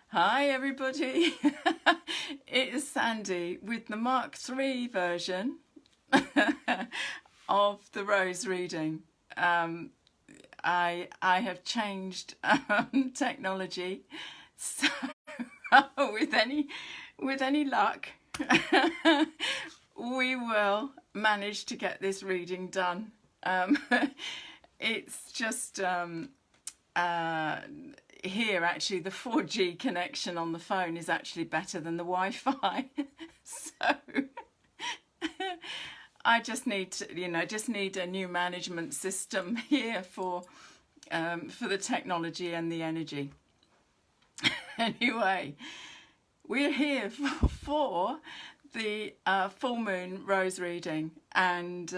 Hi everybody, it is Sandy with the Mark III version of the Rose reading. I have changed technology, so with any luck, we will manage to get this reading done. It's just here actually the 4G connection on the phone is actually better than the Wi-Fi. So I just need to, just need a new management system here for the technology and the energy. Anyway, we're here for the full moon rose reading, and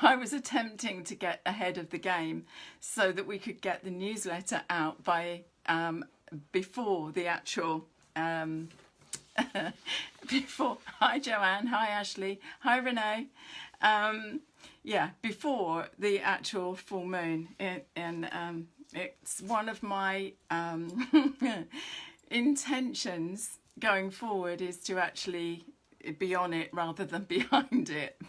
I was attempting to get ahead of the game so that we could get the newsletter out by before the actual before. Hi Joanne, hi Ashley, hi Renee. Before the actual full moon, and it's one of my intentions going forward is to actually be on it rather than behind it.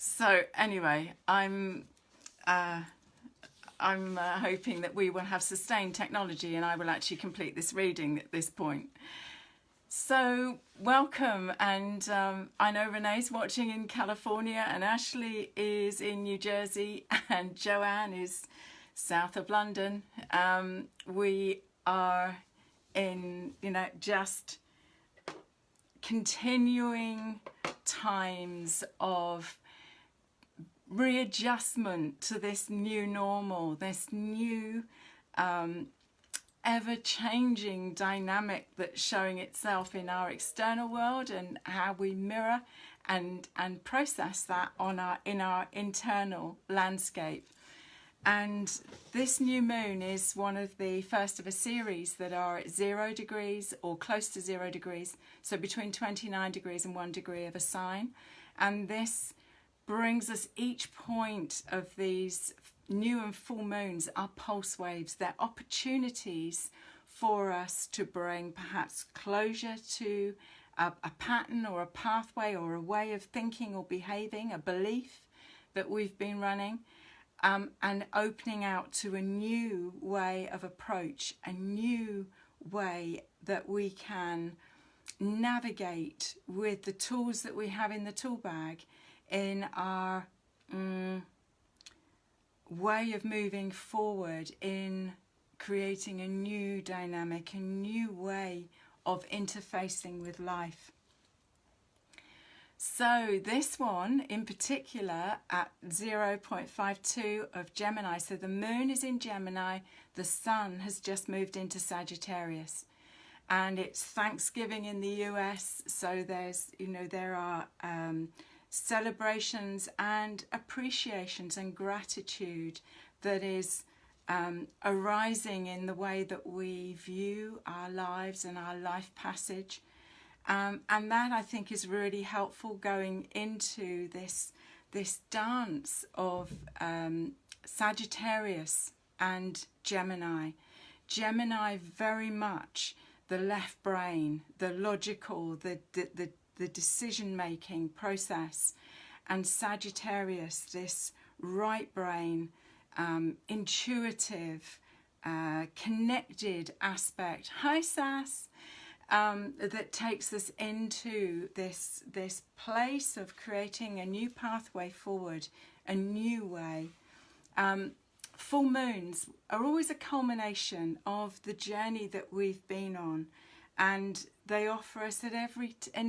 So anyway, I'm hoping that we will have sustained technology and I will actually complete this reading at this point. So welcome, and I know Renee's watching in California, and Ashley is in New Jersey, and Joanne is south of London. We are in, just continuing times of readjustment to this new normal, this new ever-changing dynamic that's showing itself in our external world, and how we mirror and process that in our internal landscape. And this new moon is one of the first of a series that are at 0 degrees or close to 0 degrees, so between 29 degrees and 1 degree of a sign. And this brings us each point of these new and full moons are pulse waves. They're opportunities for us to bring perhaps closure to a pattern or a pathway or a way of thinking or behaving, a belief that we've been running, and opening out to a new way of approach, a new way that we can navigate with the tools that we have in the tool bag in our way of moving forward, in creating a new dynamic, a new way of interfacing with life. So this one in particular at 0.52 of Gemini, so the moon is in Gemini, the sun has just moved into Sagittarius, and it's Thanksgiving in the US, so there's, there are celebrations and appreciations and gratitude that is arising in the way that we view our lives and our life passage, and that I think is really helpful going into this dance of Sagittarius and Gemini. Gemini very much the left brain, the logical, the decision-making process, and Sagittarius, this right brain, intuitive, connected aspect. Hi Sass, that takes us into this place of creating a new pathway forward, a new way. Full moons are always a culmination of the journey that we've been on, and they offer us in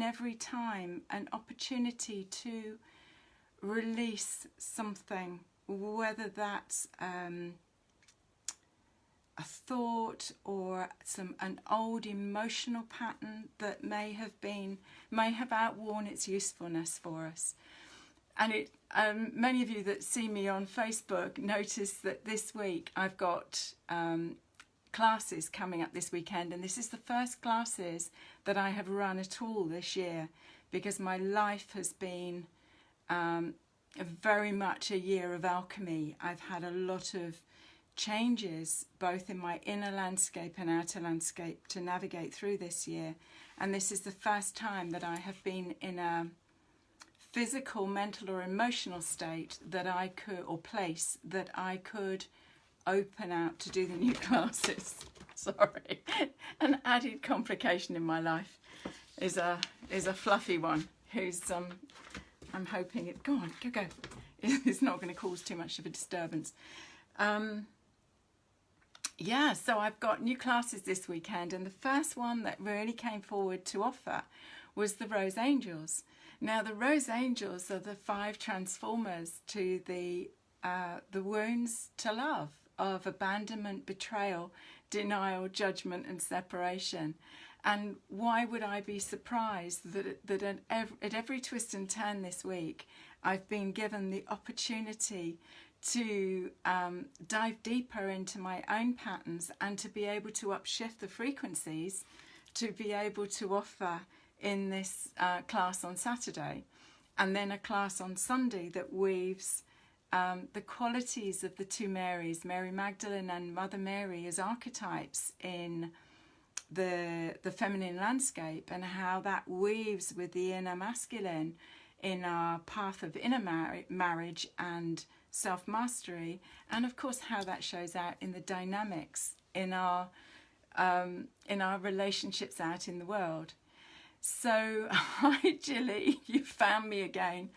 every time an opportunity to release something, whether that's a thought or an old emotional pattern that may have outworn its usefulness for us. And many of you that see me on Facebook notice that this week I've got classes coming up this weekend, and this is the first classes that I have run at all this year, because my life has been very much a year of alchemy. I've had a lot of changes both in my inner landscape and outer landscape to navigate through this year. And this is the first time that I have been in a physical, mental or emotional state that I could, or place that I could open out to do the new classes. Sorry, an added complication in my life is a fluffy one who's I'm hoping it go on go it's not going to cause too much of a disturbance. Yeah, so I've got new classes this weekend, and the first one that really came forward to offer was the Rose Angels. Now, the Rose Angels are the 5 transformers to the wounds to love of abandonment, betrayal, denial, judgment and separation. And why would I be surprised that at every twist and turn this week I've been given the opportunity to dive deeper into my own patterns and to be able to upshift the frequencies to be able to offer in this class on Saturday, and then a class on Sunday that weaves the qualities of the 2 Marys, Mary Magdalene and Mother Mary, as archetypes in the feminine landscape, and how that weaves with the inner masculine in our path of inner marriage and self-mastery, and of course how that shows out in the dynamics in our relationships out in the world. So hi Jilly, you found me again.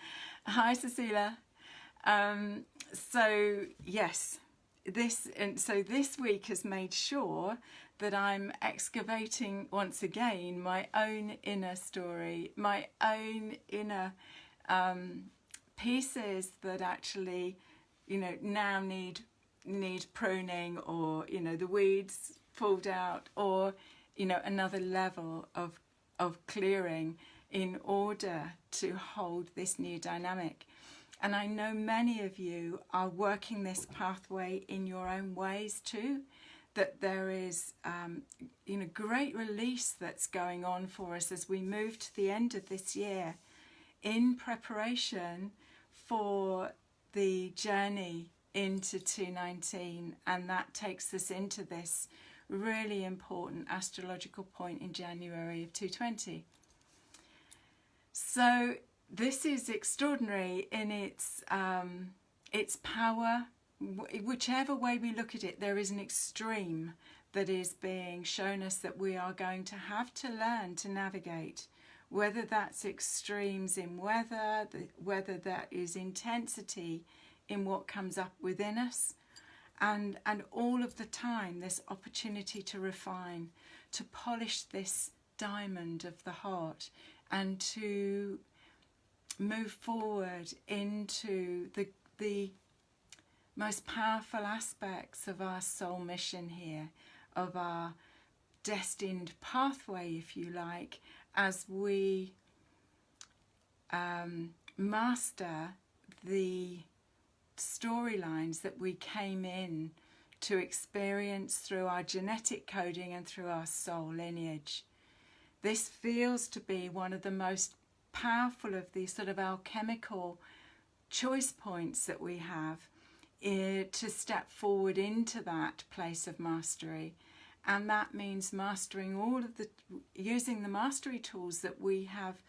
Hi Cecilia. So yes, this week has made sure that I'm excavating once again my own inner story, my own inner pieces that actually, now need pruning, or the weeds pulled out, or another level of clearing in order to hold this new dynamic. And I know many of you are working this pathway in your own ways too, that there is great release that's going on for us as we move to the end of this year in preparation for the journey into 2019, and that takes us into this really important astrological point in January of 2020. So this is extraordinary in its power. Whichever way we look at it, there is an extreme that is being shown us that we are going to have to learn to navigate, whether that's extremes in weather, whether that is intensity in what comes up within us, and all of the time this opportunity to refine, to polish this diamond of the heart, and to move forward into the most powerful aspects of our soul mission here, of our destined pathway, if you like, as we master the storylines that we came in to experience through our genetic coding and through our soul lineage. This feels to be one of the most powerful of these sort of alchemical choice points that we have to step forward into that place of mastery. And that means mastering using the mastery tools that we have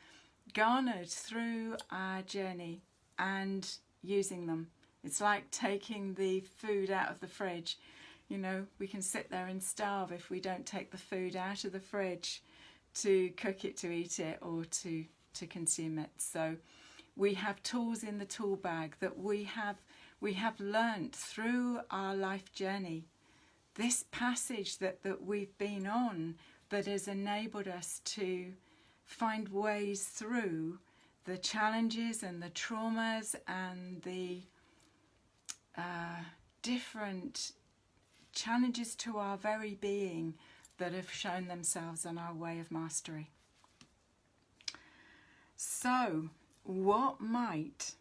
garnered through our journey and using them. It's like taking the food out of the fridge. We can sit there and starve if we don't take the food out of the fridge to cook it, to eat it, or to consume it. So we have tools in the tool bag that we have learnt through our life journey. This passage that we've been on that has enabled us to find ways through the challenges and the traumas and the different challenges to our very being that have shown themselves on our way of mastery. So, what might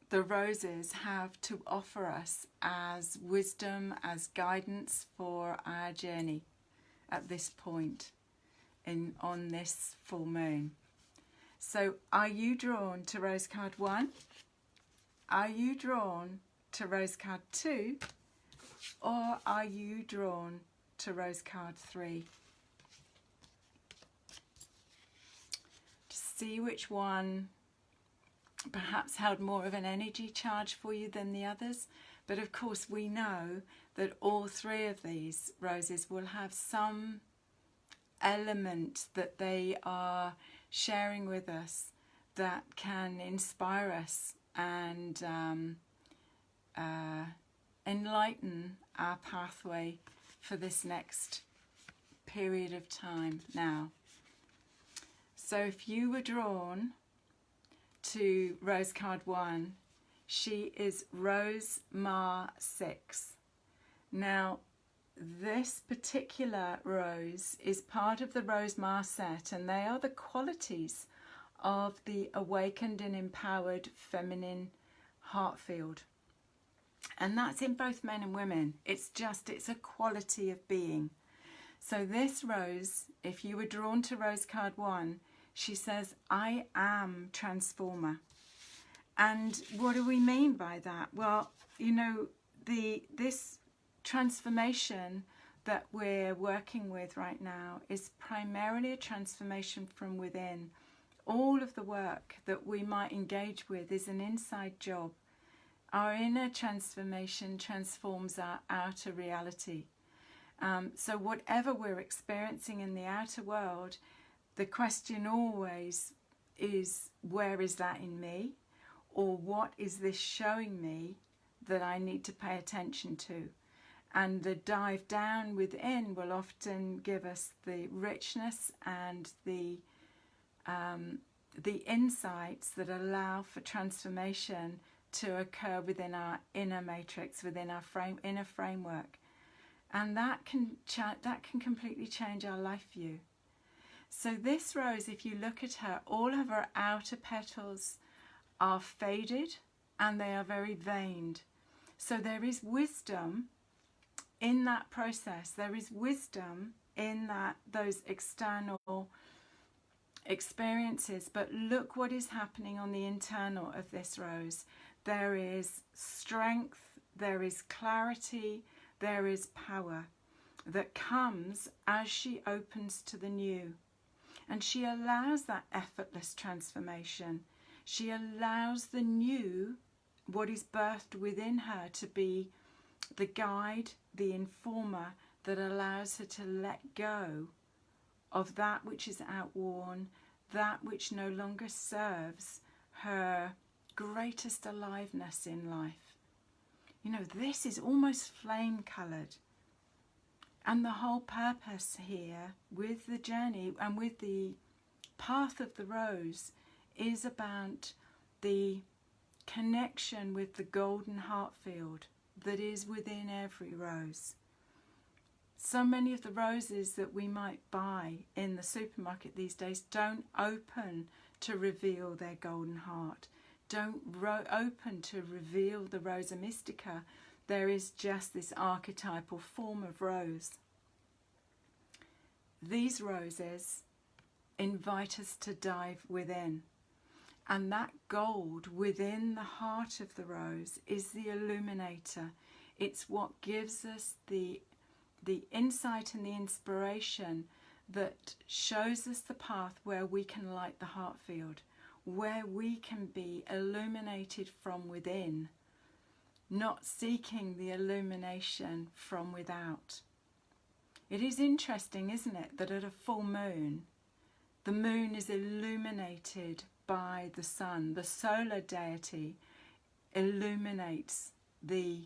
the roses have to offer us as wisdom, as guidance for our journey at this point on this full moon? So, are you drawn to rose card 1? Are you drawn to rose card 2? Or are you drawn to Rose card 3? To see which one perhaps held more of an energy charge for you than the others. But of course we know that all 3 of these roses will have some element that they are sharing with us that can inspire us and enlighten our pathway for this next period of time now. So if you were drawn to Rose card 1, she is Rose Ma 6. Now, this particular rose is part of the Rose Ma set, and they are the qualities of the awakened and empowered feminine heart field. And that's in both men and women. It's a quality of being. So this rose, if you were drawn to Rose card 1, she says, I am transformer. And what do we mean by that? Well, you know, this transformation that we're working with right now is primarily a transformation from within. All of the work that we might engage with is an inside job. Our inner transformation transforms our outer reality. So whatever we're experiencing in the outer world, the question always is, where is that in me? Or what is this showing me that I need to pay attention to? And the dive down within will often give us the richness and the insights that allow for transformation to occur within our inner matrix, within our inner framework. And that can completely change our life view. So this rose, if you look at her, all of her outer petals are faded and they are very veined. So there is wisdom in that process. There is wisdom in those external experiences. But look what is happening on the internal of this rose. There is strength, there is clarity, there is power that comes as she opens to the new. And she allows that effortless transformation. She allows the new, what is birthed within her, to be the guide, the informer that allows her to let go of that which is outworn, that which no longer serves her greatest aliveness in life. You know, this is almost flame coloured. And the whole purpose here with the journey and with the path of the rose is about the connection with the golden heart field that is within every rose. So many of the roses that we might buy in the supermarket these days don't open to reveal their golden heart, don't open to reveal the Rosa Mystica. There is just this archetypal form of rose. These roses invite us to dive within. And that gold within the heart of the rose is the illuminator. It's what gives us the insight and the inspiration that shows us the path where we can light the heart field, where we can be illuminated from within, not seeking the illumination from without. It is interesting, isn't it, that at a full moon, the moon is illuminated by the sun. The solar deity illuminates the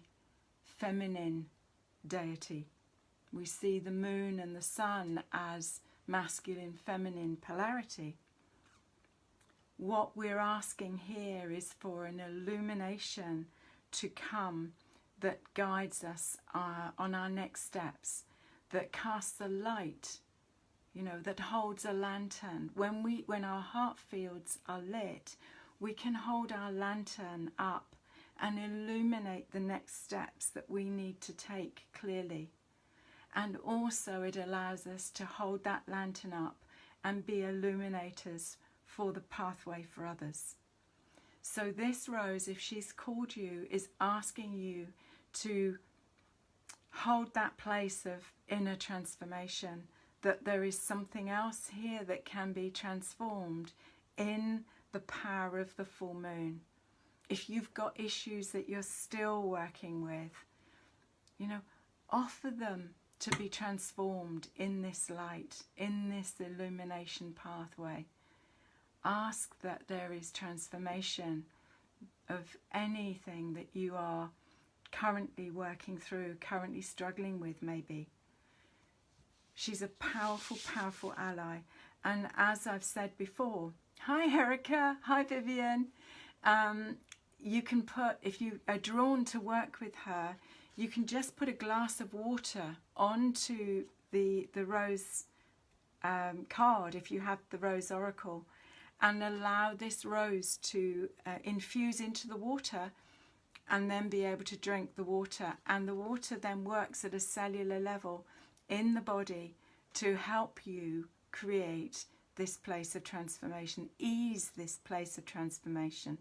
feminine deity. We see the moon and the sun as masculine, feminine polarity. What we're asking here is for an illumination to come that guides us on our next steps, that casts a light, you know, that holds a lantern. When our heart fields are lit, we can hold our lantern up and illuminate the next steps that we need to take clearly. And also it allows us to hold that lantern up and be illuminators for the pathway for others. So this rose, if she's called you, is asking you to hold that place of inner transformation, that there is something else here that can be transformed in the power of the full moon. If you've got issues that you're still working with, you know, offer them to be transformed in this light, in this illumination pathway. Ask that there is transformation of anything that you are currently working through, currently struggling with maybe. She's a powerful, powerful ally. And as I've said before, hi Erica, hi Vivian. You can put, if you are drawn to work with her, you can just put a glass of water onto the rose card, if you have the rose oracle, and allow this rose to infuse into the water and then be able to drink the water. And the water then works at a cellular level in the body to help you create this place of transformation, ease this place of transformation.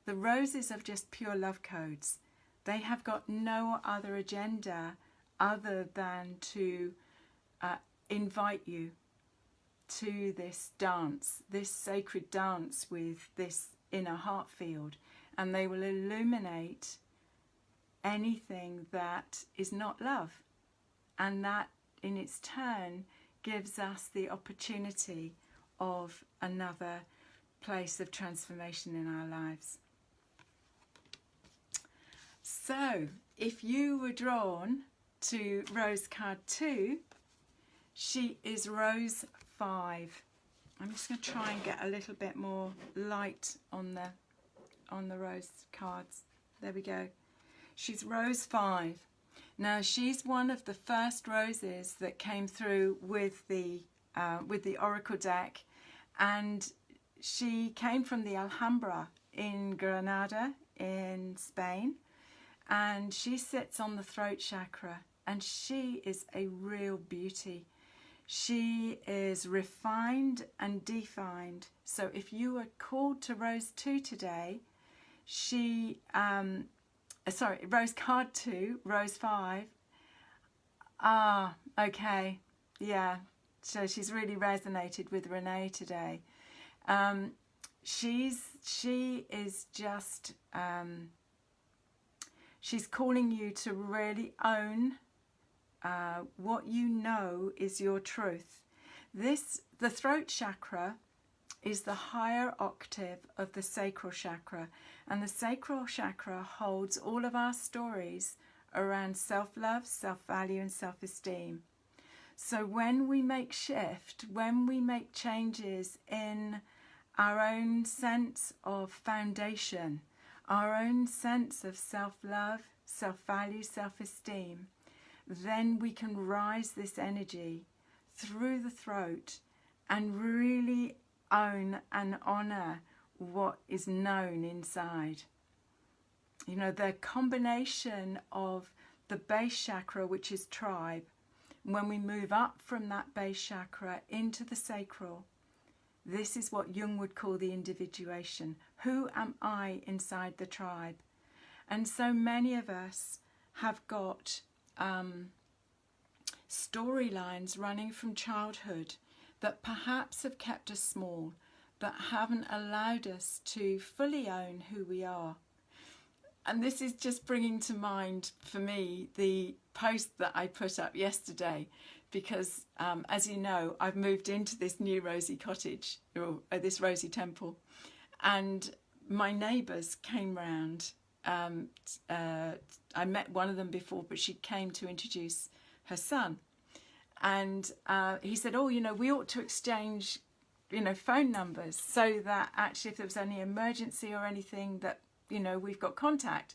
The roses are just pure love codes. They have got no other agenda other than to invite you to this dance, this sacred dance with this inner heart field, and they will illuminate anything that is not love, and that in its turn gives us the opportunity of another place of transformation in our lives. So if you were drawn to Rose card 2, she is Rose 5. I'm just going to try and get a little bit more light on the rose cards. There we go. She's Rose 5. Now she's one of the first roses that came through with the Oracle deck, and she came from the Alhambra in Granada in Spain, and she sits on the throat chakra, and she is a real beauty. She is refined and defined. So if you are called to Rose 2 today, Rose card 2, Rose 5. Okay, yeah. So she's really resonated with Renee today. She is just, she's calling you to really own what you know is your truth. The throat chakra is the higher octave of the sacral chakra, and the sacral chakra holds all of our stories around self-love, self-value and self-esteem. So when we make shift, when we make changes in our own sense of foundation, our own sense of self-love, self-value, self-esteem, then we can rise this energy through the throat and really own and honor what is known inside. You know, the combination of the base chakra, which is tribe, when we move up from that base chakra into the sacral, this is what Jung would call the individuation. Who am I inside the tribe? And so many of us have got storylines running from childhood that perhaps have kept us small, but haven't allowed us to fully own who we are. And this is just bringing to mind for me the post that I put up yesterday, because as you know, I've moved into this new Rosie cottage, or this Rosie temple, and my neighbours came round. I met one of them before, but she came to introduce her son, and he said, oh, you know, we ought to exchange, you know, phone numbers, so that actually if there was any emergency or anything, that, you know, we've got contact.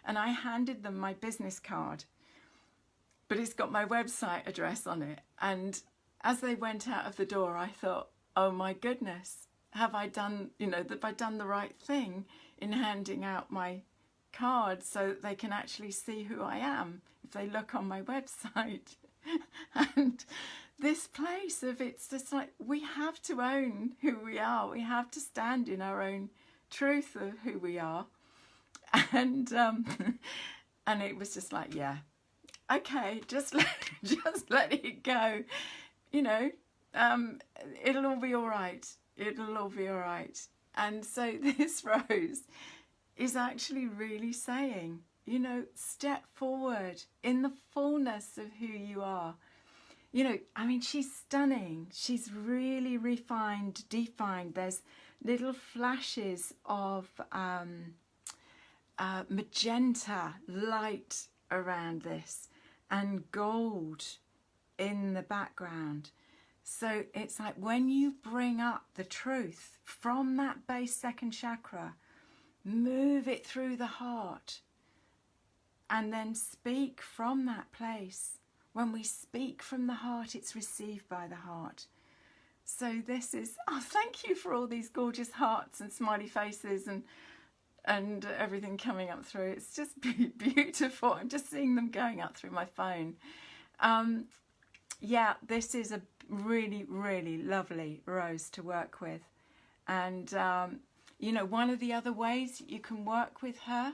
And I handed them my business card, but it's got my website address on it. And as they went out of the door, I thought, oh my goodness, have I done, you know, have I done the right thing in handing out my card so that they can actually see who I am if they look on my website? And this place of, it's just like, we have to own who we are. We have to stand in our own truth of who we are. And it was just like, yeah, okay, just let it go. You know, it'll all be all right. It'll all be all right. And so this rose is actually really saying, you know, step forward in the fullness of who you are. You know, I mean, she's stunning. She's really refined, defined. There's little flashes of magenta light around this and gold in the background. So it's like when you bring up the truth from that base second chakra, move it through the heart and then speak from that place. When we speak from the heart, it's received by the heart. So this is, oh, thank you for all these gorgeous hearts and smiley faces and everything coming up through. It's just beautiful. I'm just seeing them going up through my phone. Yeah, this is a really, really lovely rose to work with. And, you know, one of the other ways you can work with her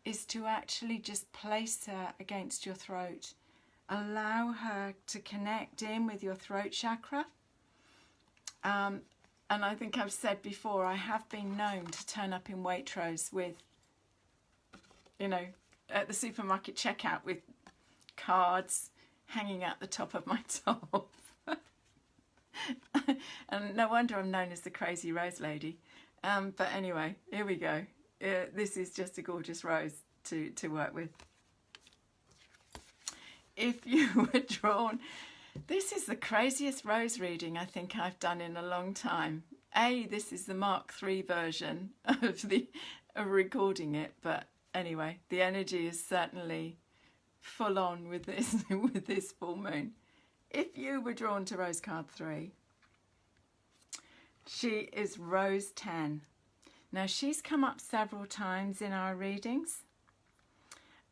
is to actually just place her against your throat. Allow her to connect in with your throat chakra. And I think I've said before, I have been known to turn up in Waitrose with, you know, at the supermarket checkout with cards hanging out the top of my top. And no wonder I'm known as the crazy rose lady. But anyway, here we go. This is just a gorgeous rose to work with. If you were drawn, this is the craziest rose reading I think I've done in a long time. This is the Mark III version of recording it, but anyway, the energy is certainly full on with this with this full moon. If you were drawn to Rose card 3, she is Rose 10. Now she's come up several times in our readings,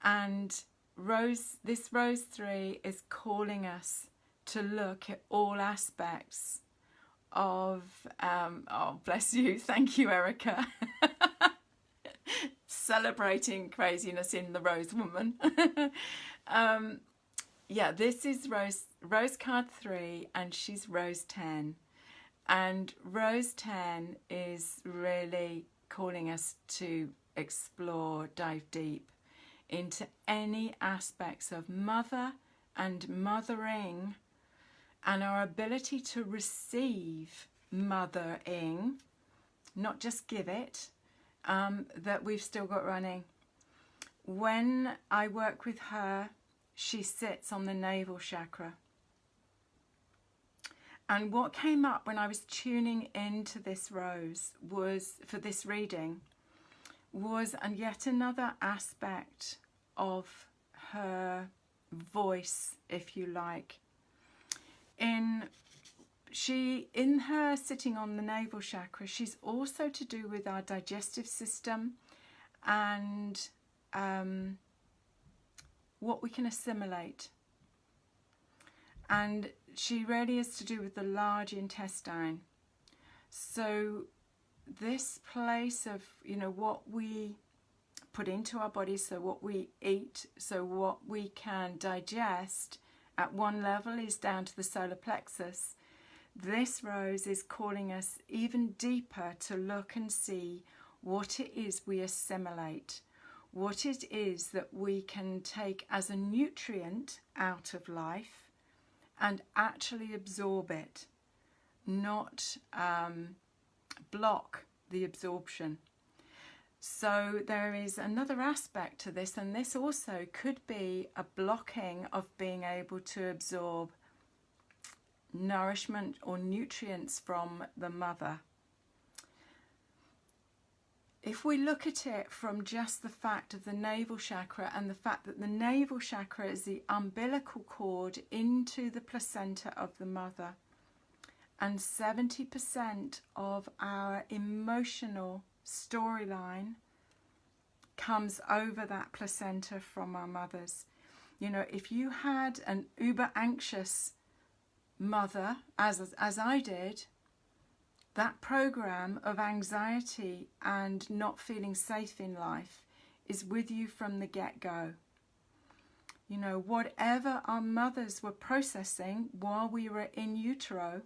and this Rose 3 is calling us to look at all aspects of, oh bless you, thank you Erica, celebrating craziness in the Rose woman. Yeah, this is Rose card 3 and she's Rose 10. And Rose 10 is really calling us to explore, dive deep into any aspects of mother and mothering and our ability to receive mothering, not just give it, that we've still got running. When I work with her, she sits on the navel chakra. And what came up when I was tuning into this rose was, for this reading, was and yet another aspect of her voice, if you like. In her sitting on the navel chakra, she's also to do with our digestive system and what we can assimilate. And she really is to do with the large intestine. So this place of, you know, what we put into our body, so what we eat, so what we can digest at one level is down to the solar plexus. This rose is calling us even deeper to look and see what it is we assimilate, what it is that we can take as a nutrient out of life and actually absorb it, not block the absorption. So there is another aspect to this, and this also could be a blocking of being able to absorb nourishment or nutrients from the mother. If we look at it from just the fact of the navel chakra and the fact that the navel chakra is the umbilical cord into the placenta of the mother, and 70% of our emotional storyline comes over that placenta from our mothers. You know, if you had an uber anxious mother, as I did, that program of anxiety and not feeling safe in life is with you from the get-go. You know, whatever our mothers were processing while we were in utero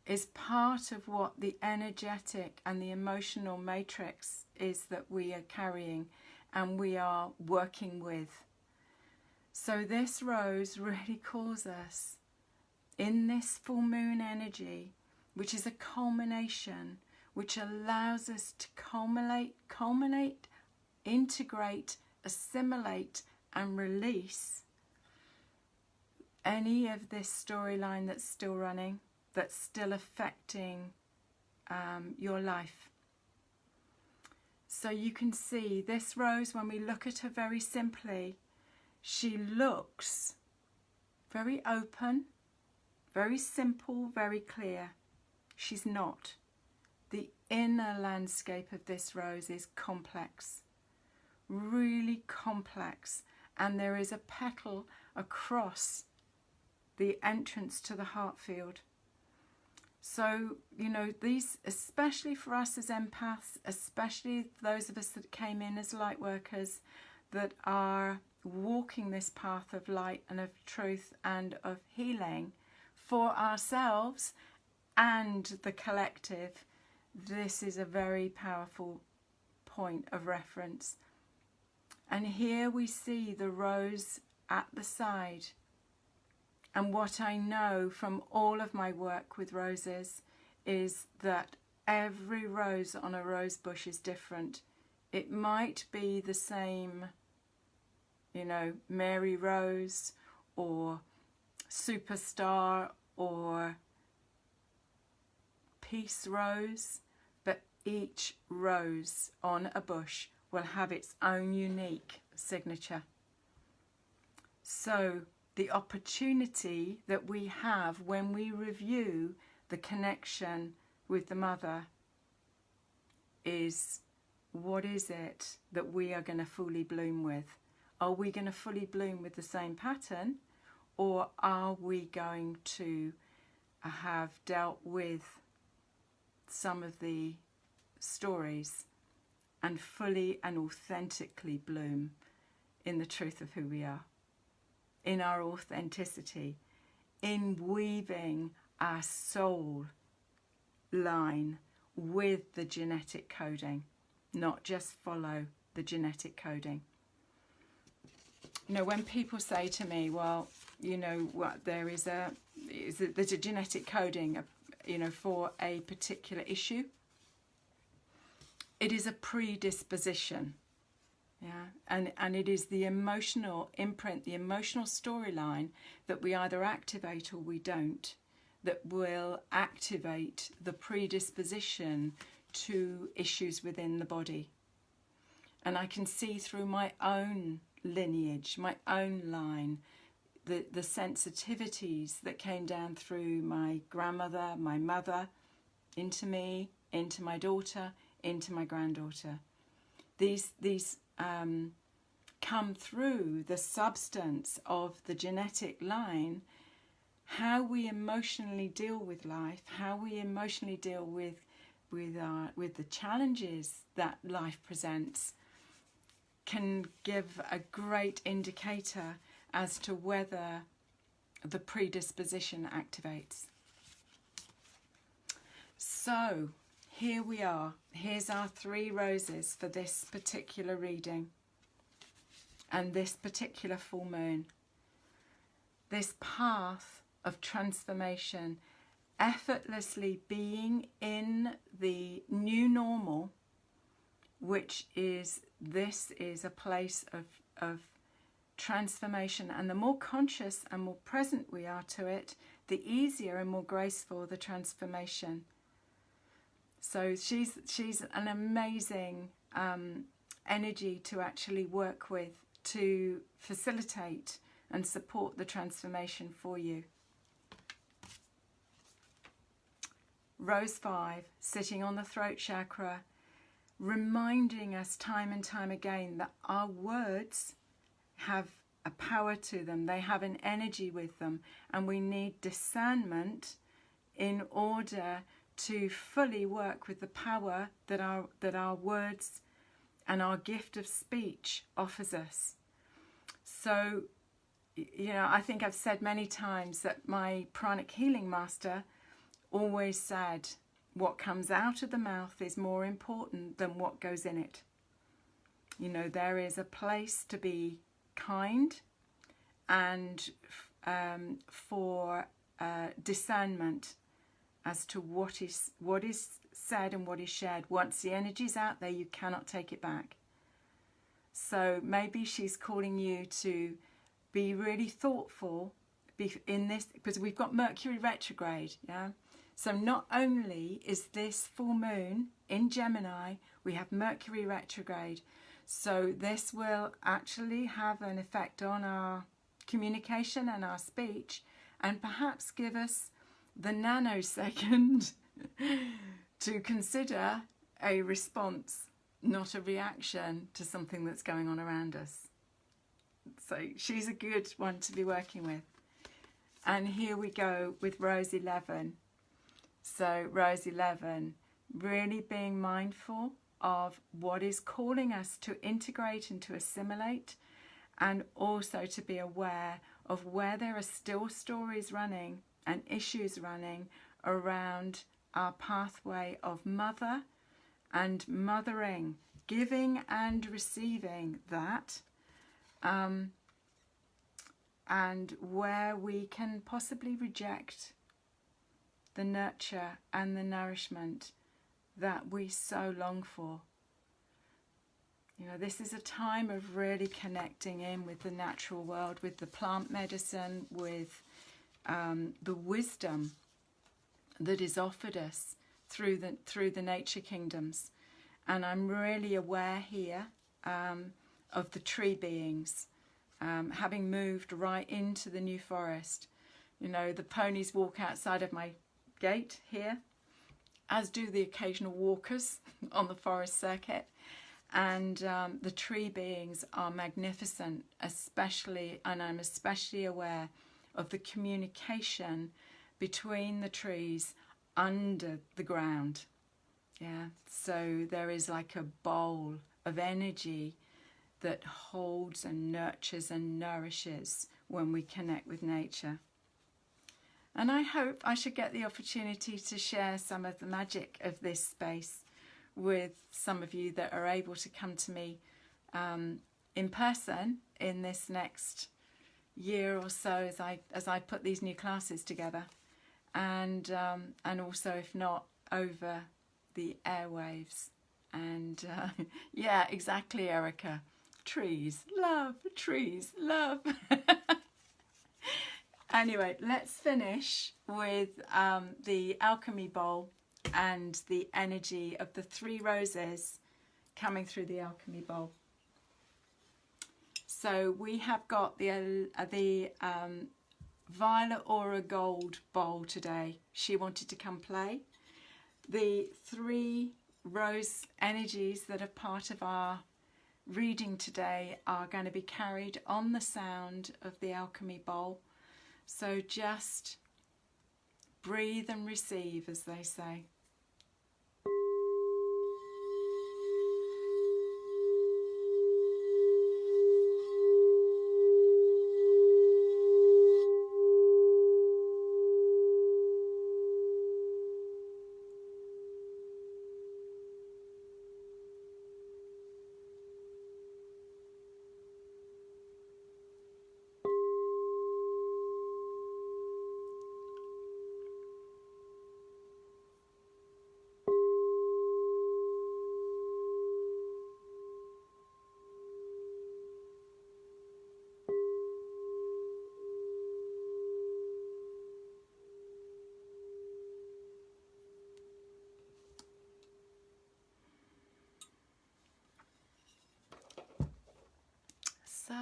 is part of what the energetic and the emotional matrix is that we are carrying and we are working with. So this rose really calls us in this full moon energy, which is a culmination, which allows us to culminate, integrate, assimilate and release any of this storyline that's still running, that's still affecting your life. So you can see this rose, when we look at her very simply, she looks very open, very simple, very clear. She's not. The inner landscape of this rose is complex, really complex, and there is a petal across the entrance to the heart field. So, you know, these, especially for us as empaths, especially those of us that came in as light workers, that are walking this path of light and of truth and of healing for ourselves and the collective, this is a very powerful point of reference. And here we see the rose at the side. And what I know from all of my work with roses is that every rose on a rose bush is different. It might be the same, you know, Mary Rose or Superstar or Peace Rose, but each rose on a bush will have its own unique signature. So the opportunity that we have when we review the connection with the mother is, what is it that we are going to fully bloom with? Are we going to fully bloom with the same pattern, or are we going to have dealt with some of the stories and fully and authentically bloom in the truth of who we are, in our authenticity, in weaving our soul line with the genetic coding, not just follow the genetic coding. You know, when people say to me, well, you know, what there's a genetic coding, you know, for a particular issue, it is a predisposition. Yeah, and it is the emotional imprint, the emotional storyline that we either activate or we don't, that will activate the predisposition to issues within the body. And I can see through my own lineage, my own line, the sensitivities that came down through my grandmother, my mother, into me, into my daughter, into my granddaughter. These come through the substance of the genetic line, how we emotionally deal with life, how we emotionally deal with the challenges that life presents, can give a great indicator as to whether the predisposition activates. So here we are. Here's our 3 roses for this particular reading and this particular full moon. This path of transformation, effortlessly being in the new normal, which is, this is a place of transformation, and the more conscious and more present we are to it, the easier and more graceful the transformation. So she's an amazing energy to actually work with, to facilitate and support the transformation for you. Rose 5, sitting on the throat chakra, reminding us time and time again that our words have a power to them. They have an energy with them, and we need discernment in order to fully work with the power that our words and our gift of speech offers us. So, you know, I think I've said many times that my pranic healing master always said, what comes out of the mouth is more important than what goes in it. You know, there is a place to be kind and for discernment as to what is said and what is shared. Once the energy's out there, you cannot take it back. So maybe she's calling you to be really thoughtful in this, because we've got Mercury retrograde, yeah? So not only is this full moon in Gemini, we have Mercury retrograde. So this will actually have an effect on our communication and our speech, and perhaps give us the nanosecond to consider a response, not a reaction to something that's going on around us. So she's a good one to be working with. And here we go with Rose 11. So Rose 11, really being mindful of what is calling us to integrate and to assimilate, and also to be aware of where there are still stories running and issues running around our pathway of mother and mothering, giving and receiving that, and where we can possibly reject the nurture and the nourishment that we so long for. You know, this is a time of really connecting in with the natural world, with the plant medicine, with the wisdom that is offered us through the nature kingdoms. And I'm really aware here of the tree beings, having moved right into the New Forest. You know, the ponies walk outside of my gate here, as do the occasional walkers on the forest circuit. And the tree beings are magnificent, especially, and I'm especially aware of the communication between the trees under the ground. Yeah, so there is like a bowl of energy that holds and nurtures and nourishes when we connect with nature. And I hope I should get the opportunity to share some of the magic of this space with some of you that are able to come to me in person in this next year or so as I put these new classes together, and also, if not, over the airwaves. And yeah, exactly, Erica. Trees, love, trees, love. Anyway, let's finish with the alchemy bowl and the energy of the 3 roses coming through the alchemy bowl. So we have got the Violet Aura Gold bowl today. She wanted to come play. The 3 rose energies that are part of our reading today are going to be carried on the sound of the alchemy bowl. So just breathe and receive, as they say. So,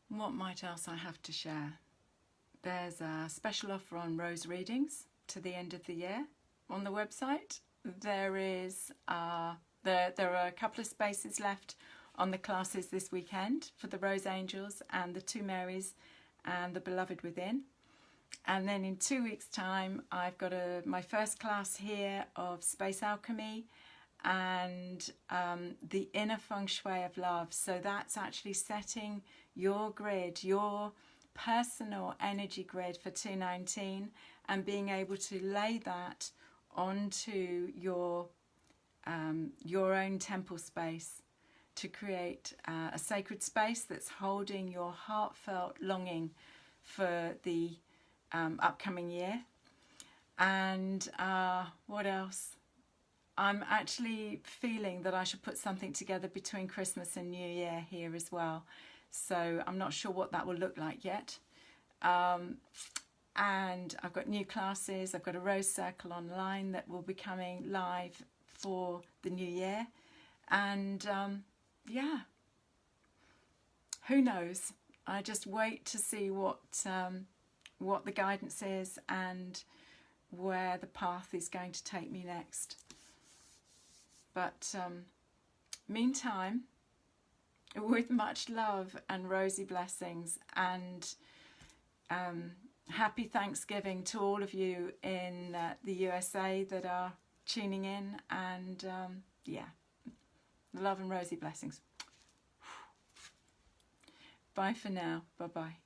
what might else I have to share? There's a special offer on rose readings to the end of the year on the website. There is there are a couple of spaces left on the classes this weekend for the Rose Angels and the 2 Marys and the Beloved Within. And then in 2 weeks' time, I've got my first class here of Space Alchemy, and the inner feng shui of love. So that's actually setting your grid, your personal energy grid for 2019, and being able to lay that onto your own temple space to create a sacred space that's holding your heartfelt longing for the upcoming year. And what else? I'm actually feeling that I should put something together between Christmas and New Year here as well. So I'm not sure what that will look like yet. And I've got new classes. I've got a Rose Circle online that will be coming live for the new year. And yeah, who knows? I just wait to see what the guidance is and where the path is going to take me next. But meantime, with much love and rosy blessings, and happy Thanksgiving to all of you in the USA that are tuning in, and yeah, love and rosy blessings. Bye for now. Bye-bye.